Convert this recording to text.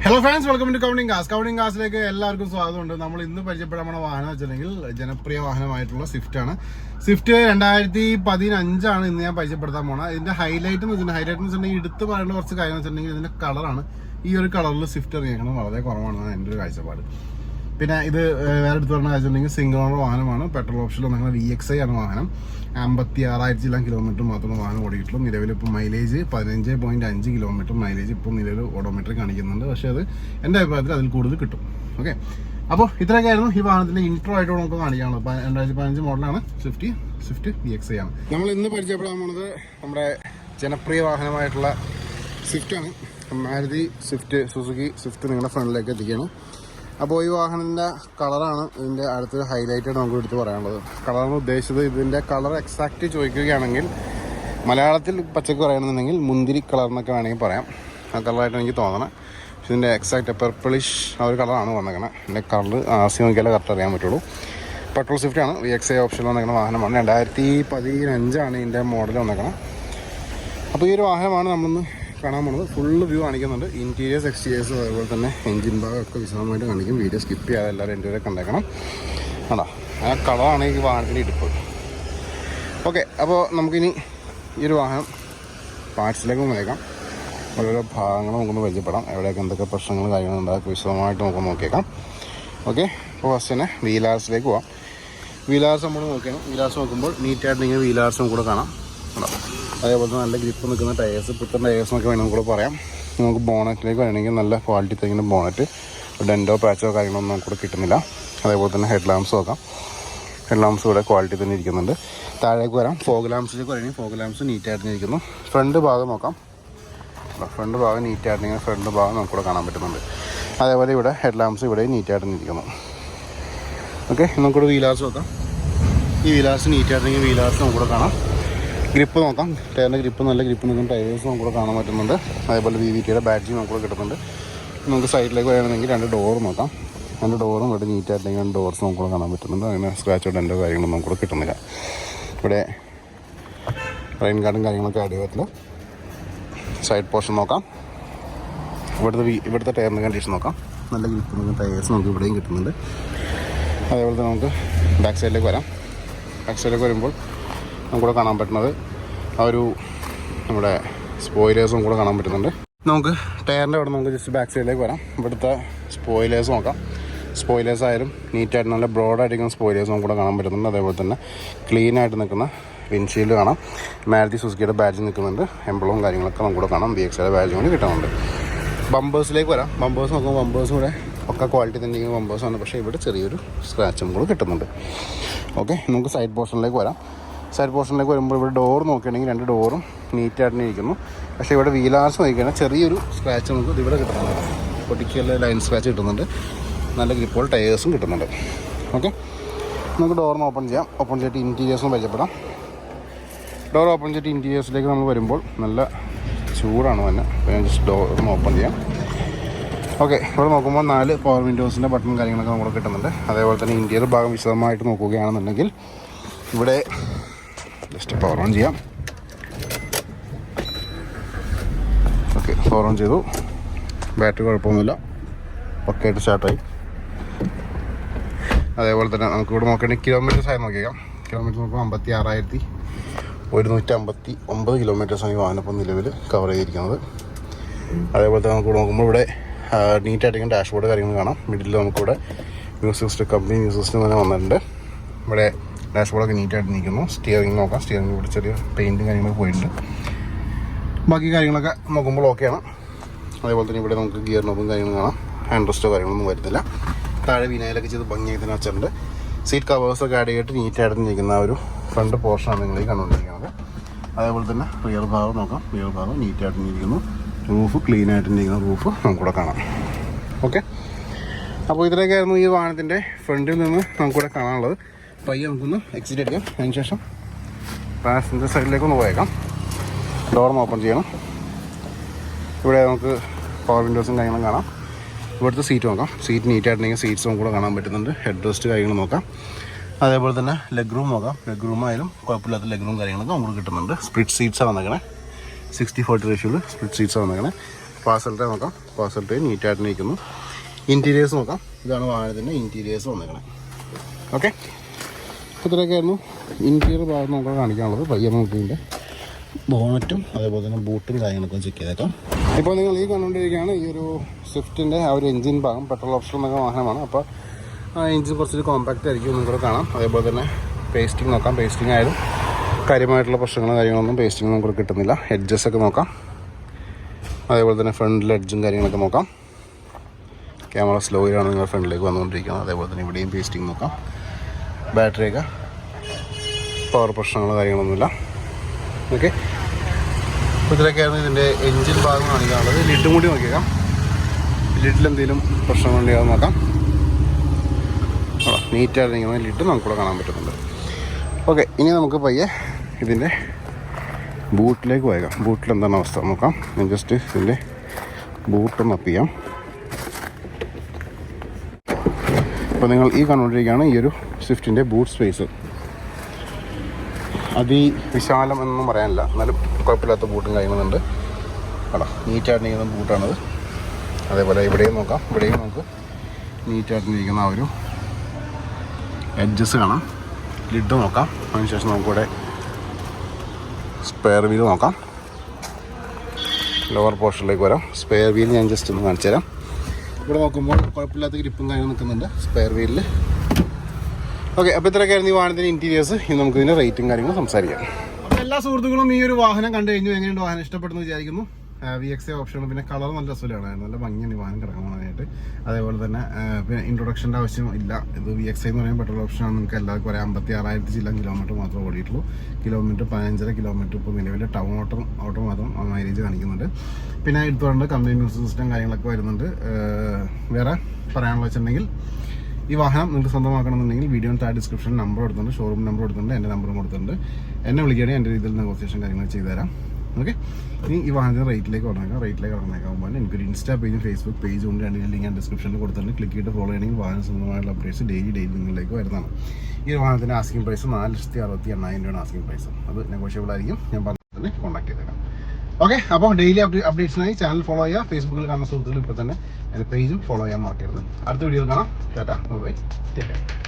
Hello friends, welcome to counting കാസ്. Counting കാസിലേക്ക് എല്ലാവർക്കും സ്വാഗതമുണ്ട്. നമ്മൾ ഇന്ന് പരിചയപ്പെടാൻ പോണ വാഹനം വെച്ചിട്ടുണ്ടെങ്കിൽ ജനപ്രിയ വാഹനമായിട്ടുള്ള സ്വിഫ്റ്റ് ആണ്. സ്വിഫ്റ്റ് 2015 ഇന്ന് ഞാൻ പരിചയപ്പെടുത്താൻ പോണത്. ഇതിന്റെ ഹൈലൈറ്റ് എന്ന് വെച്ചിട്ടുണ്ടെങ്കിൽ എടുത്ത് പറയേണ്ട കുറച്ച് കാര്യങ്ങൾ വെച്ചിട്ടുണ്ടെങ്കിൽ ഇതിന്റെ കളറാണ്. ഈ ഒരു കളറിൽ സ്വിഫ്റ്റ് ഇറങ്ങിയിരിക്കുന്നത് വളരെ കുറവാണെന്നാണ് എൻ്റെ ഒരു കാഴ്ചപ്പാട്. പിന്നെ ഇത് വേറെ എടുത്ത് പറഞ്ഞ വെച്ചിട്ടുണ്ടെങ്കിൽ സിംഗിൾ ഓണർ വാഹനമാണ്. പെട്രോൾ ഓപ്ഷനിൽ വന്നിട്ടുള്ള VXi ആണ് വാഹനം. 56,000 കിലോമീറ്റർ മാത്രമേ വാഹനം ഓടിയിട്ടുള്ളൂ. നിലവിൽ ഇപ്പോൾ മൈലേജ് 15.5 കിലോമീറ്റർ മൈലേജ് ഇപ്പോൾ നിലവിൽ ഓഡോമീറ്റർ കാണിക്കുന്നുണ്ട്. പക്ഷേ അത് എൻ്റെ അഭിപ്രായത്തിൽ അതിൽ കൂടുതൽ കിട്ടും. ഓക്കെ, അപ്പോൾ ഇത്രയൊക്കെയായിരുന്നു ഈ വാഹനത്തിൻ്റെ ഇൻട്രോ ആയിട്ട് നമുക്ക് കാണിക്കാനുള്ളത്. 2015 മോഡലാണ് സ്വിഫ്റ്റ് VXi ആണ്. നമ്മൾ ഇന്ന് പരിചയപ്പെടാൻ പോകുന്നത് നമ്മുടെ ജനപ്രിയ വാഹനമായിട്ടുള്ള സ്വിഫ്റ്റാണ്. മാരുതി സ്വിഫ്റ്റ്, സുസുക്കി സ്വിഫ്റ്റ് നിങ്ങളുടെ ഫ്രണ്ടിലേക്ക് എത്തിക്കുകയാണ്. അപ്പോൾ ഈ വാഹനത്തിൻ്റെ കളറാണ് ഇതിൻ്റെ അടുത്തൊരു ഹൈലൈറ്റായിട്ട് നമുക്ക് എടുത്ത് പറയാനുള്ളത്. കളറാണ് ഉദ്ദേശിച്ചത്. ഇതിൻ്റെ കളർ എക്സാക്റ്റ് ചോദിക്കുകയാണെങ്കിൽ മലയാളത്തിൽ പച്ചക്ക് പറയുകയാണെന്നുണ്ടെങ്കിൽ മുന്തിരി കളർ എന്നൊക്കെ വേണമെങ്കിൽ പറയാം. ആ കളറായിട്ട് എനിക്ക് തോന്നണം. പക്ഷെ ഇതിൻ്റെ എക്സാക്റ്റ് പെർപ്പിളിഷ് ആ ഒരു കളറാണ് വന്നേക്കണം. ഇതിൻ്റെ കളർ ആസ്യം നോക്കിയാലേ കറക്റ്റ് അറിയാൻ പറ്റുള്ളൂ. പെട്രോൾ സ്വിഫ്റ്റാണ്. VXi ഓപ്ഷനിൽ വന്നേക്കുന്ന വാഹനമാണ്. 2015 ഇതിൻ്റെ മോഡൽ വന്നേക്കണം. അപ്പോൾ ഈ ഒരു വാഹനമാണ് നമ്മളിന്ന് കാണാൻ പോകുന്നത്. ഫുള്ള് വ്യൂ കാണിക്കുന്നുണ്ട്. ഇൻറ്റീരിയേഴ്സ്, എക്സ്റ്റീരിയേഴ്സ്, അതുപോലെ തന്നെ എഞ്ചിൻ ഭാഗമൊക്കെ വിശദമായിട്ട് കാണിക്കും. വീഡിയോ സ്കിപ്പ് ചെയ്യാതെ എല്ലാവരും എൻ്റെ വരെ കണ്ടേക്കണം. ആണോ, ആ കളറാണ് ഈ വാഹനത്തിൻ്റെ ഇടിപ്പ്. ഓക്കെ, അപ്പോൾ നമുക്കിനി ഈ ഒരു വാഹനം പാർട്സിലേക്ക് നോക്കാം. ഓരോരോ ഭാഗങ്ങൾ നമുക്കൊന്ന് പരിചയപ്പെടാം. എവിടെയൊക്കെ എന്തൊക്കെ പ്രശ്നങ്ങൾ കാര്യങ്ങളുണ്ടാകും വിശദമായിട്ട് നമുക്ക് നോക്കിയേക്കാം. ഓക്കെ, അപ്പോൾ ഫസ്റ്റ് തന്നെ വീലാർസിലേക്ക് പോവാം. വീലാർസ് നമ്മൾ നോക്കിയാണ്. വീലാർസ് നോക്കുമ്പോൾ നീറ്റായിട്ട് വീലാർസും കൂടെ കാണാം. അതേപോലെ തന്നെ നല്ല ഗ്രിപ്പ് നിൽക്കുന്ന ടയേഴ്സ്, പുത്തൻ ടയേഴ്സൊക്കെ വേണമെങ്കിൽ കൂടെ പറയാം. നമുക്ക് ബോണറ്റിലേക്ക് വേണമെങ്കിൽ നല്ല ക്വാളിറ്റി തരുന്ന ബോണറ്റ്, ഡെൻറ്റോ പാച്ചോ കാര്യങ്ങളൊന്നും നമുക്ക് കൂടെ കിട്ടുന്നില്ല. അതേപോലെ തന്നെ ഹെഡ് ലാംപ്സ് നോക്കാം. ഹെഡ് ലാംപ്സ് ഇവിടെ ക്വാളിറ്റി തന്നെ ഇരിക്കുന്നുണ്ട്. താഴേക്ക് വരാം. ഫോഗ് ലാംപ്സിലേക്ക് വരണമെങ്കിൽ ഫോഗ് ലാംപ്സ് നീറ്റായിട്ട് ഇരിക്കുന്നു. ഫ്രണ്ട് ഭാഗം നോക്കാം. ഫ്രണ്ട് ഭാഗം നീറ്റായിട്ട് ഫ്രണ്ട് ഭാഗം നമുക്കിവിടെ കാണാൻ പറ്റുന്നുണ്ട്. അതേപോലെ ഇവിടെ ഹെഡ് ലാംപ്സ് ഇവിടെ നീറ്റായിട്ട് ഇരിക്കുന്നു. ഓക്കെ, നമുക്കിവിടെ വീലാർസ് നോക്കാം. ഈ വീലാർസ് നീറ്റായിട്ട് വീലാർസ് നമുക്കിവിടെ കാണാം. ഗ്രിപ്പ് നോക്കാം. ടയറിൻ്റെ ഗ്രിപ്പ് നല്ല ഗ്രിപ്പ് നിൽക്കുന്ന ടയേഴ്സ് നമുക്കിവിടെ കാണാൻ പറ്റുന്നുണ്ട്. അതേപോലെ VVTയുടെ ബാഡ്ജ് നമുക്കിവിടെ കിട്ടുന്നുണ്ട്. നമുക്ക് സൈഡിലേക്ക് വരികയാണെങ്കിൽ 2 ഡോർ നോക്കാം. 2 ഡോറും ഇവിടെ നീറ്റായിട്ടെങ്കിൽ 2 ഡോർസ് നമുക്കിവിടെ കാണാൻ പറ്റുന്നുണ്ട്. അങ്ങനെ സ്ക്രാച്ചോ ഡെൻറ്റോ കാര്യങ്ങളൊന്നും നമുക്കിവിടെ കിട്ടുന്നില്ല. ഇവിടെ റെയിൻ ഗാർഡും കാര്യങ്ങളൊക്കെ ആഡ് ചെയ്തിട്ടുണ്ട്. സൈഡ് പോർഷൻ നോക്കാം. ഇവിടുത്തെ ടയറിൻ്റെ കണ്ടീഷൻ നോക്കാം. നല്ല ഗ്രിപ്പ് നിൽക്കുന്ന ടയേഴ്സ് നമുക്ക് ഇവിടെയും കിട്ടുന്നുണ്ട്. അതേപോലെ തന്നെ നമുക്ക് ബാക്ക് സൈഡിലേക്ക് വരാം. ബാക്ക് സൈഡിലേക്ക് വരുമ്പോൾ നമുക്കിവിടെ കാണാൻ പറ്റുന്നത് ആ ഒരു നമ്മുടെ സ്പോയിലേഴ്സും കൂടെ കാണാൻ പറ്റുന്നുണ്ട്. നമുക്ക് ടയറിൻ്റെ അവിടെ നമുക്ക് ജസ്റ്റ് ബാക്ക് സൈഡിലേക്ക് വരാം. ഇവിടുത്തെ സ്പോയിലേഴ്സ് നോക്കാം. സ്പോയിലേഴ്സ് ആയാലും നീറ്റായിട്ട് നല്ല ബ്രോഡായിട്ടിരിക്കുന്ന സ്പോയിലേഴ്സും കൂടെ കാണാൻ പറ്റുന്നുണ്ട്. അതേപോലെ തന്നെ ക്ലീനായിട്ട് നിൽക്കുന്ന വിൻഷീൽഡ് കാണാം. മാരുതി സുസുക്കിയുടെ ബാഡ്ജ് നിൽക്കുന്നുണ്ട്. എംബ്ലവും കാര്യങ്ങളൊക്കെ നമുക്കിവിടെ കാണാം. VXiയുടെ ബാഡ്ജും കൂടി കിട്ടുന്നുണ്ട്. ബമ്പേഴ്സിലേക്ക് വരാം. ബമ്പേഴ്സ് നോക്കുമ്പോൾ ബമ്പേഴ്സും കൂടെ ഒക്കെ ക്വാളിറ്റി തന്നെ ഇരിക്കുന്ന ബമ്പേഴ്സാണ്. പക്ഷേ ഇവിടെ ചെറിയൊരു സ്ക്രാച്ചും കൂടെ കിട്ടുന്നുണ്ട്. ഓക്കെ, നമുക്ക് സൈഡ് പോർഷനിലേക്ക് വരാം. സൈഡ് പോർഷനിലേക്ക് വരുമ്പോൾ ഇവിടെ ഡോർ നോക്കുകയാണെങ്കിൽ 2 ഡോറും നീറ്റായിട്ട് ഇരിക്കുന്നു. പക്ഷേ ഇവിടെ വീലാർസ് നോക്കിക്കഴിഞ്ഞാൽ ചെറിയൊരു സ്ക്രാച്ച് നമുക്ക് ഇവിടെ കിട്ടുന്നുണ്ട്. പൊട്ടിക്കല് ലൈൻ സ്ക്രാച്ച് കിട്ടുന്നുണ്ട്. നല്ല ഗ്രിപ്പോൾ ടയേഴ്സും കിട്ടുന്നുണ്ട്. ഓക്കെ, നമുക്ക് ഡോറിന് ഓപ്പൺ ചെയ്യാം. ഓപ്പൺ ചെയ്തിട്ട് ഇൻറ്റീരിയേഴ്സും പരിചയപ്പെടാം. ഡോർ ഓപ്പൺ ചെയ്തിട്ട് ഇൻറ്റീരിയേഴ്സിലേക്ക് നമ്മൾ വരുമ്പോൾ നല്ല ചൂടാണ് തന്നെ. ഞാൻ ജസ്റ്റ് ഡോറിന് ഓപ്പൺ ചെയ്യാം. ഓക്കെ, ഇവിടെ നോക്കുമ്പോൾ 4 പവർ വിൻഡോസിൻ്റെ ബട്ടൺ കാര്യങ്ങളൊക്കെ നമുക്ക് കിട്ടുന്നുണ്ട്. അതേപോലെ തന്നെ ഇൻറ്റീരിയർ ഭാഗം വിശദമായിട്ട് നോക്കുകയാണെന്നുണ്ടെങ്കിൽ ഇവിടെ ജസ്റ്റ് പവർ ഓൺ ചെയ്യാം. ഓക്കെ, പവർ ഓൺ ചെയ്തു. ബാറ്ററി കുഴപ്പമൊന്നുമില്ല, ഒക്കെ ആയിട്ട് സ്റ്റാർട്ടായി. അതേപോലെ തന്നെ നമുക്കിവിടെ നോക്കുകയാണെങ്കിൽ കിലോമീറ്റേഴ്സ് ആയി നോക്കിയേക്കാം. കിലോമീറ്റർ നോക്കുമ്പോൾ 56,159 കിലോമീറ്റേഴ്സാണ് ഈ വാഹനം ഇപ്പോൾ നിലവിൽ കവർ ചെയ്തിരിക്കുന്നത്. അതേപോലെ തന്നെ നമുക്ക് നോക്കുമ്പോൾ ഇവിടെ നീറ്റായിട്ടിരിക്കുന്ന ഡാഷ്ബോർഡ് കാര്യങ്ങൾ കാണാം. മിഡിൽ നമുക്കിവിടെ music system, company music system തന്നെ വന്നിട്ടുണ്ട്. ഇവിടെ ഡാഷ്ബോർഡൊക്കെ നീറ്റായിട്ട് നിൽക്കുന്നു. സ്റ്റിയറിംഗ് നോക്കാം. സ്റ്റിയറിംഗ് ഇവിടെ ചെറിയ പെയിൻറ്റും കാര്യങ്ങളൊക്കെ പോയിട്ടുണ്ട്. ബാക്കി കാര്യങ്ങളൊക്കെ നോക്കുമ്പോൾ ഓക്കെയാണ്. അതേപോലെ തന്നെ ഇവിടെ നമുക്ക് ഗിയർ നോബും കാര്യങ്ങളും കാണാം. ഹാൻഡ് റെസ്റ്റോ കാര്യങ്ങളൊന്നും വരുന്നില്ല. താഴെ വിനായിലൊക്കെ ചെയ്ത് ഭംഗിയായി തന്നെ വെച്ചിട്ടുണ്ട്. സീറ്റ് കവേഴ്സൊക്കെ ആഡ് ചെയ്തിട്ട് നീറ്റായിട്ട് നിൽക്കുന്ന ഒരു ഫ്രണ്ട് പോർഷനാണ് നിങ്ങൾ ഈ കണ്ടുകൊണ്ടിരിക്കുന്നത്. അതേപോലെ തന്നെ റിയർ ഭാഗം നോക്കാം. റിയർ ഭാഗം നീറ്റായിട്ട് ഇരിക്കുന്നു. റൂഫ് ക്ലീനായിട്ട് ഇരിക്കുന്ന റൂഫ് നമുക്കിവിടെ കാണാം. ഓക്കെ, അപ്പോൾ ഇതിലേക്കായിരുന്നു ഈ വാഹനത്തിൻ്റെ ഫ്രണ്ടിൽ നിന്ന് നമുക്കിവിടെ കാണാനുള്ളത്. പയ്യെ നമുക്കൊന്ന് എക്സിറ്റ് അടിക്കാം. അതിനുശേഷം പാസഞ്ചർ സൈഡിലേക്കൊന്ന് പോയേക്കാം. ഡോറിന് ഓപ്പൺ ചെയ്യണം. ഇവിടെ നമുക്ക് പവർ വിൻഡോസും കാര്യങ്ങളും കാണാം. ഇവിടുത്തെ സീറ്റ് നോക്കാം. സീറ്റ് നീറ്റായിട്ടുണ്ടെങ്കിൽ സീറ്റ്സും കൂടെ കാണാൻ പറ്റുന്നുണ്ട്. ഹെഡ് റെസ്റ്റ് കാര്യങ്ങൾ നോക്കാം. അതേപോലെ തന്നെ ലെഗ് റൂം നോക്കാം. ലെഗ് റൂം ആയാലും കുഴപ്പമില്ലാത്ത ലെഗ് റൂം കാര്യങ്ങളൊക്കെ നമുക്ക് കിട്ടുന്നുണ്ട്. സ്പ്ലിറ്റ് സീറ്റ്സാണ് വന്നേക്കണേ. 60-40 റേഷ്യോയിൽ സ്പ്ലിറ്റ് സീറ്റ്സാണ് വന്നേക്കണേ. പാസൽ ട്രേ നോക്കാം. പാസൽ ട്രേ നീറ്റായിട്ട് നിൽക്കുന്നു. ഇൻറ്റീരിയേഴ്സ് നോക്കാം. ഇതാണ് വാഹനത്തിൻ്റെ ഇൻറ്റീരിയേഴ്സ് വന്നേക്കണേ. ഓക്കെ, ഇത്രയൊക്കെയായിരുന്നു ഇൻറ്റീരിയർ ഭാഗം നമുക്ക് കാണിക്കാനുള്ളത്. പയ്യെ നമുക്ക് ഇതിൻ്റെ ബോണറ്റും അതേപോലെ തന്നെ ബൂട്ടും കാര്യങ്ങളൊക്കെ ചെക്ക് ചെയ്തേക്കാം. ഇപ്പോൾ നിങ്ങൾ ഈ കണ്ടുകൊണ്ടിരിക്കുകയാണ് ഈ ഒരു സ്വിഫ്റ്റിൻ്റെ ആ ഒരു എഞ്ചിൻ ഭാഗം. പെട്രോൾ ഓപ്ഷൻ എന്നൊക്കെ വാഹനമാണ്. അപ്പോൾ ആ എഞ്ചിൻ കുറച്ചൊരു കോമ്പാക്റ്റ് ആയിരിക്കും നിങ്ങൾക്ക് കാണാം. അതേപോലെ തന്നെ പേസ്റ്റിംഗ് നോക്കാം. പേസ്റ്റിംഗ് ആയാലും കാര്യമായിട്ടുള്ള പ്രശ്നങ്ങളും കാര്യങ്ങളൊന്നും പേസ്റ്റിംഗ് നമുക്ക് കിട്ടുന്നില്ല. എഡ്ജസൊക്കെ നോക്കാം. അതേപോലെ തന്നെ ഫ്രണ്ടിലെ എഡ്ജും കാര്യങ്ങളൊക്കെ നോക്കാം. ക്യാമറ സ്ലോയിലാണ് നിങ്ങൾ ഫ്രണ്ടിലേക്ക് വന്നുകൊണ്ടിരിക്കുന്നത്. അതേപോലെ തന്നെ ഇവിടെയും പേസ്റ്റിംഗ് നോക്കാം. ബാറ്ററിയൊക്കെ പവർ പ്രശ്നങ്ങളോ കാര്യങ്ങളൊന്നുമില്ല. ഓക്കെ, അപ്പോൾ ഇതിലൊക്കെയായിരുന്നു ഇതിൻ്റെ എൻജിൻ ഭാഗം കാണിക്കാനുള്ളത്. ലിഡും കൂടി നോക്കിയേക്കാം. ലിഡിലെന്തെങ്കിലും പ്രശ്നങ്ങളുണ്ടെങ്കിൽ അത് നോക്കാം. നീറ്റായിട്ടിരിക്കുന്ന ലിഡ് നമുക്കിവിടെ കാണാൻ പറ്റുന്നുണ്ട്. ഓക്കെ, ഇനി നമുക്ക് പയ്യെ ഇതിൻ്റെ ബൂട്ടിലേക്ക് പോയേക്കാം. ബൂട്ടിൽ എന്താണ് അവസ്ഥ നോക്കാം. ഞാൻ ജസ്റ്റ് ഇതിൻ്റെ ബൂട്ടൊന്ന് അപ്പ് ചെയ്യാം. അപ്പോൾ നിങ്ങൾ ഈ കണ്ടുകൊണ്ടിരിക്കുകയാണ് ഈ ഒരു സ്വിഫ്റ്റിൻ്റെ ബൂട്ട് സ്പേസ്. അതിവിശാലം എന്നൊന്നും പറയാനില്ല, എന്നാലും കുഴപ്പമില്ലാത്ത ബൂട്ടും കാര്യങ്ങളുണ്ട്. കേട്ടോ, നീറ്റായിട്ടിരിക്കുന്ന ബൂട്ടാണത്. അതേപോലെ ഇവിടെയും നോക്കാം. ഇവിടെയും നമുക്ക് നീറ്റായിട്ടിരിക്കുന്ന ആ ഒരു എഡ്ജസ് കാണാം. ലിഡ് നോക്കാം. അതിനുശേഷം നമുക്കിവിടെ സ്പെയർ വീൽ നോക്കാം. ലോവർ പോർഷനിലേക്ക് വരാം. സ്പെയർ വീൽ ഞാൻ ജസ്റ്റ് ഒന്ന് കാണിച്ചു തരാം. ഇവിടെ നോക്കുമ്പോൾ കുഴപ്പമില്ലാത്ത ഗ്രിപ്പും കാര്യങ്ങൾ നിൽക്കുന്നുണ്ട് സ്പെയർ വീലിൽ. ഓക്കെ, അപ്പോൾ ഇത്രയൊക്കെയായിരുന്നു ഈ വാഹനത്തിൻ്റെ ഇൻറ്റീരിയേഴ്സ്. ഇനി നമുക്ക് ഇതിൻ്റെ റേറ്റും കാര്യങ്ങളും സംസാരിക്കാം. അപ്പോൾ എല്ലാ സുഹൃത്തുക്കളും ഈ ഒരു വാഹനം കണ്ടു കഴിഞ്ഞു. എങ്ങനെയുണ്ട് വാഹനം? ഇഷ്ടപ്പെടുന്നു വിചാരിക്കുന്നു. VXA ഓപ്ഷനാണ്. പിന്നെ കളർ നല്ല രസമാണ്, നല്ല ഭംഗിയാണ് ഈ വാഹനം കിടക്കാനായിട്ട്. അതേപോലെ തന്നെ പിന്നെ ഇൻട്രൊഡക്ഷൻ്റെ ആവശ്യം ഇല്ല. ഇത് VXA എന്ന് പറയുമ്പോൾ പെട്രോൾ ഓപ്ഷനാണ്. നിങ്ങൾക്ക് എല്ലാവർക്കും പറയാം 56,000 ചില്ല കിലോമീറ്റർ മാത്രമേ ഓടിയിട്ടുള്ളൂ. കിലോമീറ്റർ 15.5 കിലോമീറ്റർ ഇപ്പോൾ നിലവിൽ ടൗൺ ഓട്ടോ മാത്രം മൈലേജ് കാണിക്കുന്നുണ്ട്. പിന്നെ എടുത്തുകൊണ്ട് കമ്പനി മ്യൂസിക് സിസ്റ്റം കാര്യങ്ങളൊക്കെ വരുന്നുണ്ട്. വേറെ പറയാനുള്ള വെച്ചിട്ടുണ്ടെങ്കിൽ ഈ വാഹനം നിങ്ങൾക്ക് സ്വന്തമാക്കണമെന്നുണ്ടെങ്കിൽ വീഡിയോയുടെ താഴെ ഡിസ്ക്രിപ്ഷനിൽ നമ്പർ കൊടുത്തിട്ടുണ്ട്, ഷോറൂം നമ്പർ കൊടുത്തിട്ടുണ്ട്, എൻ്റെ നമ്പറും കൊടുത്തിട്ടുണ്ട്. എന്നെ വിളിക്കുകയാണെങ്കിൽ എൻ്റെ രീതിയിൽ നെഗോസിയേഷൻ കാര്യങ്ങൾ ചെയ്തു തരാം. ഓക്കെ, ഇനി ഈ വാഹനത്തിന് റേറ്റിലേക്ക് ഇറങ്ങുമ്പോൾ എനിക്കൊരു ഇൻസ്റ്റാ പേജും ഫേസ്ബുക്ക് പേജും ഉണ്ട്. രണ്ട് ലിങ്ക് ഞാൻ ഡിസ്ക്രിപ്ഷനിൽ കൊടുത്തിട്ടുണ്ട്. ക്ലിക്ക് ചെയ്ത് ഫോളോ ചെയ്യണമെങ്കിൽ വാഹന സംബന്ധമായുള്ള അപ്ഡേറ്റ്സ് ഡെയിലി നിങ്ങളിലേക്ക് വരുന്നതാണ്. ഈ വാഹനത്തിൻ്റെ ആസ്കിംഗ് പ്രൈസ് 4,68,000 രൂപയാണ് ആസ്കിംഗ് പ്രൈസ്. അത് നെഗോഷ്യബിൾ ആയിരിക്കും. ഞാൻ പറഞ്ഞത് തന്നെ കോൺടാക്ട് ചെയ്തേക്കാം. ഓക്കെ, അപ്പോൾ ഡെയിലി അപ്ഡേറ്റ്സിനായി ചാനൽ ഫോളോ ചെയ്യുക. ഫേസ്ബുക്കിൽ കാണുന്ന സുഹൃത്തുക്കൾ ഇപ്പോൾ തന്നെ എൻ്റെ പേജും ഫോളോ ചെയ്യാൻ മറക്കരുത്. അടുത്ത വീഡിയോയിൽ കാണാം. Tata, bye, take care.